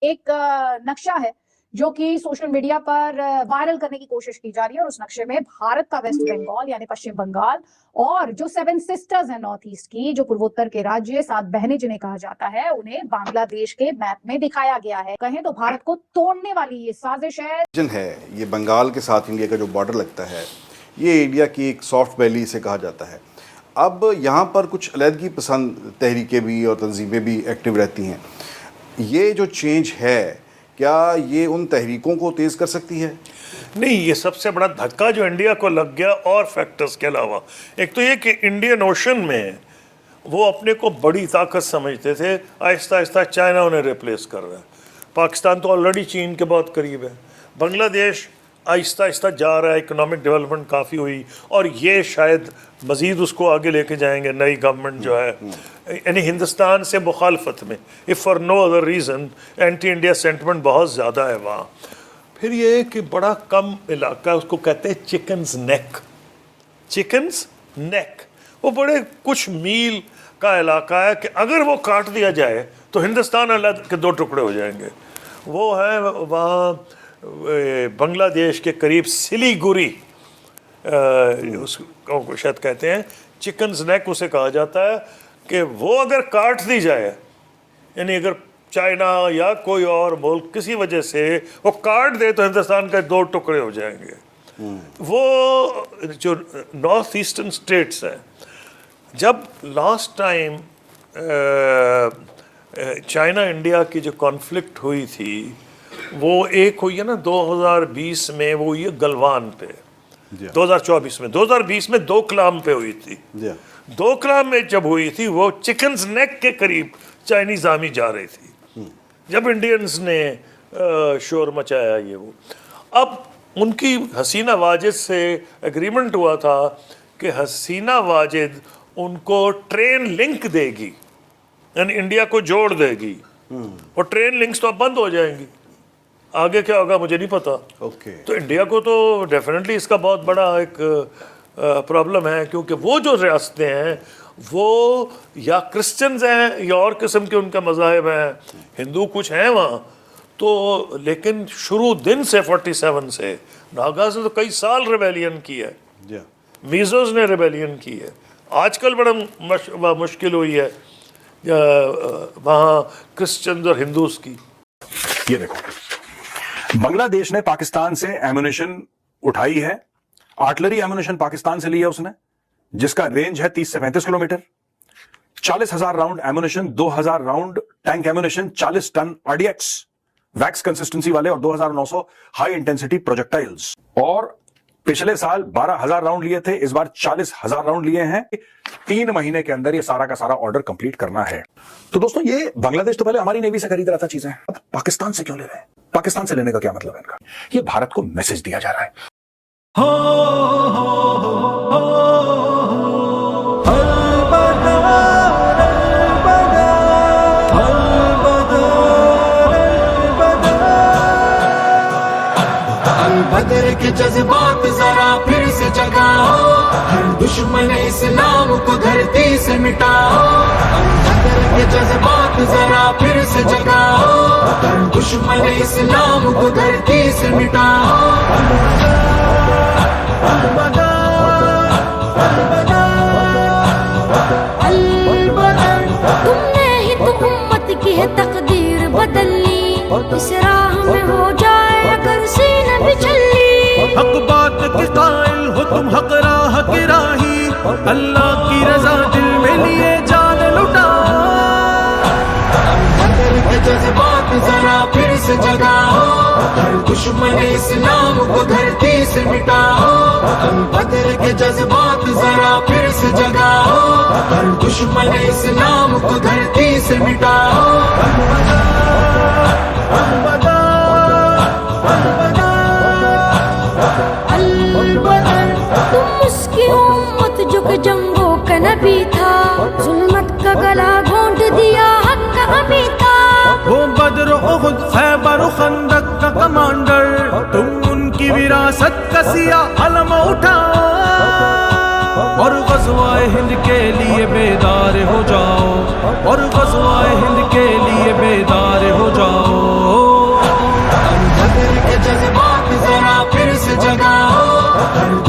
ایک نقشہ ہے جو کہ سوشل میڈیا پر وائرل کرنے کی کوشش کی جا رہی ہے، اور اس نقشے میں بھارت کا ویسٹ بنگال یعنی پشچم بنگال اور جو 7 سسٹرز ہیں نارتھ ایسٹ کی، جو پوروتر کے راجیہ 7 بہنیں جنہیں کہا جاتا ہے، انہیں بنگلہ دیش کے میپ میں دکھایا گیا ہے۔ کہیں تو بھارت کو توڑنے والی یہ سازش ہے۔ یہ بنگال کے ساتھ انڈیا کا جو بارڈر لگتا ہے، یہ انڈیا کی ایک سافٹ ویلی سے کہا جاتا ہے۔ اب یہاں پر کچھ علیحدگی پسند تحریکیں بھی اور تنظیمیں بھی ایکٹیو رہتی ہیں۔ یہ جو چینج ہے، کیا یہ ان تحریکوں کو تیز کر سکتی ہے؟ نہیں، یہ سب سے بڑا دھکا جو انڈیا کو لگ گیا اور فیکٹرز کے علاوہ، ایک تو یہ کہ انڈین اوشن میں وہ اپنے کو بڑی طاقت سمجھتے تھے، آہستہ آہستہ چائنا انہیں ریپلیس کر رہا ہے۔ پاکستان تو آلریڈی چین کے بہت قریب ہے۔ بنگلہ دیش آہستہ آہستہ جا رہا ہے، اکنامک ڈیولپمنٹ کافی ہوئی، اور یہ شاید مزید اس کو آگے لے کے جائیں گے نئی گورنمنٹ جو ہے، یعنی ہندوستان سے مخالفت میں، if for no other reason anti India sentiment بہت زیادہ ہے وہاں۔ پھر یہ کہ بڑا کم علاقہ، اس کو کہتے ہیں چکنز نیک، وہ بڑے کچھ میل کا علاقہ ہے کہ اگر وہ کاٹ دیا جائے تو ہندوستان الگ کے 2 ٹکڑے ہو جائیں گے۔ وہ ہے وہاں بنگلہ دیش کے قریب سلیگوری، اس کو شاید کہتے ہیں چکنز نیک اسے کہا جاتا ہے، کہ وہ اگر کاٹ دی جائے، یعنی اگر چائنا یا کوئی اور ملک کسی وجہ سے وہ کاٹ دے تو ہندوستان کے 2 ٹکڑے ہو جائیں گے۔ وہ جو نارتھ ایسٹرن اسٹیٹس ہیں، جب لاسٹ ٹائم چائنا انڈیا کی جو کانفلکٹ ہوئی تھی، وہ ایک ہوئی ہے نا 2020 میں، وہ ہوئی ہے گلوان پہ، 2020 میں دوکلام پہ ہوئی تھی۔ دوکلام میں جب ہوئی تھی، وہ چکنز نیک کے قریب چائنیز آرمی جا رہی تھی، جب انڈینز نے شور مچایا یہ وہ۔ اب ان کی حسینہ واجد سے ایگریمنٹ ہوا تھا کہ حسینہ واجد ان کو ٹرین لنک دے گی، یعنی انڈیا کو جوڑ دے گی، اور ٹرین لنکس تو اب بند ہو جائیں گی۔ آگے کیا ہوگا مجھے نہیں پتا۔ تو انڈیا کو تو ڈیفینیٹلی اس کا بہت بڑا ایک پرابلم ہے، کیونکہ وہ جو ریاستیں ہیں وہ یا کرسچنز ہیں یا اور قسم کے ان کا مذاہب ہیں، ہندو کچھ ہیں وہاں تو، لیکن شروع دن سے 47 سے ناگا سے تو کئی سال ریبیلین کی ہے، میزوز نے ریبیلین کی ہے، آج کل بڑا مشکل ہوئی ہے وہاں کرسچنز اور ہندوز کی۔ یہ دیکھو، بنگلہ دیش نے پاکستان سے ایمونیشن اٹھائی ہے، آرٹلری ایمونیشن پاکستان سے لی ہے اس نے، جس کا رینج ہے 30 سے 35 kilometre, 40,000 round ammunition, 2,000 round tank ammunition, 40 ton RDX wax consistency والے، اور 2,900 ہائی انٹینسٹی پروجیکٹائلز، اور پچھلے سال 12,000 راؤنڈ لیے تھے، اس بار 40,000 راؤنڈ لیے ہیں۔ 3 مہینے کے اندر یہ سارا کا سارا آرڈر کمپلیٹ کرنا ہے۔ تو دوستوں، یہ بنگلہ دیش تو پہلے ہماری نیوی سے خرید رہا تھا چیزیں، اب پاکستان سے کیوں لے رہے ہیں؟ پاکستان سے لینے کا کیا مطلب ہے ان کا؟ یہ بھارت کو میسج دیا جا رہا ہے۔ بدر کے جذبات ذرا پھر سے جگاؤ، ہر دشمن اسلام کو دھرتی سے مٹاؤ۔ بدر کے جذبات ذرا پھر سے جگاؤ، ہر دشمن اسلام کو دھرتی سے مٹاؤ۔ البدر، تم نے ہی تو امت کی ہے تقدیر بدل لی، اس راہ میں ہو جائے اگر سینہ بچل لی۔ حق بات کے قائل ہو تم، حق راہ کی راہی، اللہ کی رضا دل میں لیے جان لٹاؤ۔ بدر کے جذبات ذرا پھر سے جگاؤ، ہر دشمن اسلام کو دھرتی سے مٹاؤ۔ بدر کے جذبات ذرا پھر سے جگاؤ، ہر دشمن اسلام کو دھرتی سے مٹاؤ۔ البدر، تم اس کی امت جو کہ جنگوں کا نبی تھا، ظلمت کا گلا گھونٹ دیا حق کا حامی تھا۔ وہ بدر و احد، خیبر و خندق کا کمانڈر، تم ان کی وراثت کا سیاہ علم اٹھاؤ، اور غزوہ ہند کے لیے بیدار ہو جاؤ، اور غزوہ ہند کے لیے بیدار ہو جاؤ۔